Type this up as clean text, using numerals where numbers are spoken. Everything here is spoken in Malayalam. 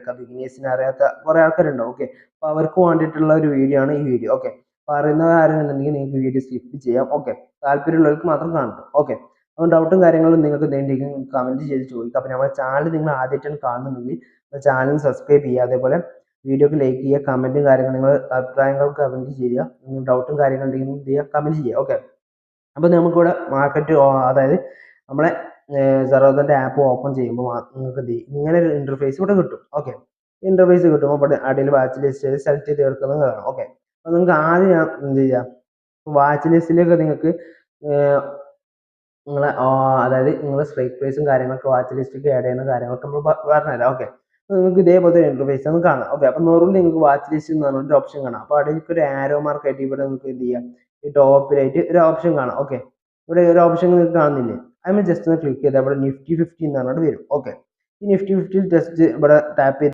ഉപയോഗിക്കാം. ബിഗിനേഴ്സിന് അറിയാത്ത കുറേ ആൾക്കാരുണ്ടാവും. ഓക്കെ, അപ്പോൾ അവർക്ക് വേണ്ടിയിട്ടുള്ള ഒരു വീഡിയോ ആണ് ഈ വീഡിയോ. ഓക്കെ, പറയുന്നവരാണെന്നുണ്ടെങ്കിൽ നിങ്ങൾക്ക് വീഡിയോ സ്കിപ്പ് ചെയ്യാം. ഓക്കെ, താല്പര്യമുള്ളവർക്ക് മാത്രം കാണണം. ഓക്കെ, അപ്പോൾ ഡൗട്ടും കാര്യങ്ങളും നിങ്ങൾക്ക് എന്തെങ്കിലും കമൻറ്റ് ചെയ്ത് ചോദിക്കാം. അപ്പോൾ നമ്മുടെ ചാനൽ നിങ്ങൾ ആദ്യമായിട്ടാണ് കാണുന്നുണ്ടെങ്കിൽ ചാനൽ സബ്സ്ക്രൈബ് ചെയ്യുക. അതേപോലെ വീഡിയോക്ക് ലൈക്ക് ചെയ്യുക, കമൻറ്റും കാര്യങ്ങളും നിങ്ങൾ അഭിപ്രായങ്ങൾ കമൻറ്റ് ചെയ്യുക. ഡൗട്ടും കാര്യങ്ങളുണ്ടെങ്കിൽ എന്ത് ചെയ്യുക, കമൻറ്റ് ചെയ്യുക. ഓക്കെ, അപ്പോൾ നമുക്കിവിടെ മാർക്കറ്റ് അതായത് നമ്മളെ സെറോദൻ്റെ ആപ്പ് ഓപ്പൺ ചെയ്യുമ്പോൾ നിങ്ങൾക്ക് എന്ത് ചെയ്യും, ഇങ്ങനെ ഒരു ഇൻ്റർഫേസ് ഇവിടെ കിട്ടും. ഓക്കെ, ഇൻ്റർഫേസ് കിട്ടുമ്പോൾ ഇവിടെ അടിയിൽ വാച്ച് ലിസ്റ്റ് സെലക്ട് ചെയ്ത് എടുക്കുന്നത് കാണാം. ഓക്കെ, അപ്പോൾ നിങ്ങൾക്ക് ആദ്യം ഞാൻ എന്ത് ചെയ്യാം, വാച്ച് ലിസ്റ്റിലേക്ക് നിങ്ങൾക്ക് നിങ്ങളെ അതായത് നിങ്ങളെ സ്ട്രൈക്ക് പ്രൈസും കാര്യങ്ങളൊക്കെ വാച്ച് ലിസ്റ്റിലേക്ക് ആഡ് ചെയ്യുന്ന കാര്യങ്ങളൊക്കെ നമ്മൾ പറഞ്ഞുതരാം. ഓക്കെ, നിങ്ങൾക്ക് ഇതേപോലത്തെ ഇൻ്റർഫേസ് ഒന്ന് കാണാം. ഓക്കെ, അപ്പോൾ നോർമലി നിങ്ങൾക്ക് വാച്ച് ലിസ്റ്റ് എന്ന് പറഞ്ഞൊരു ഓപ്ഷൻ കാണാം. അപ്പോൾ അതിലേക്ക് ഒരു ആരോ മാർക്ക് ആയിട്ട് ഇവിടെ നിങ്ങൾക്ക് എന്ത് ചെയ്യാം, ഈ ടോപ്പിലായിട്ട് ഒരു ഓപ്ഷൻ കാണാം. ഓക്കെ, ഇവിടെ ഒരു ഓപ്ഷൻ നിങ്ങൾക്ക് കാണുന്നില്ലേ, അതിന് ജസ്റ്റ് ഒന്ന് ക്ലിക്ക് ചെയ്താൽ ഇവിടെ നിഫ്റ്റി 50 എന്ന് പറഞ്ഞിട്ട് വരും. ഓക്കെ, ഈ നിഫ്റ്റി 50 ജസ്റ്റ് ഇവിടെ ടാപ്പ് ചെയ്ത്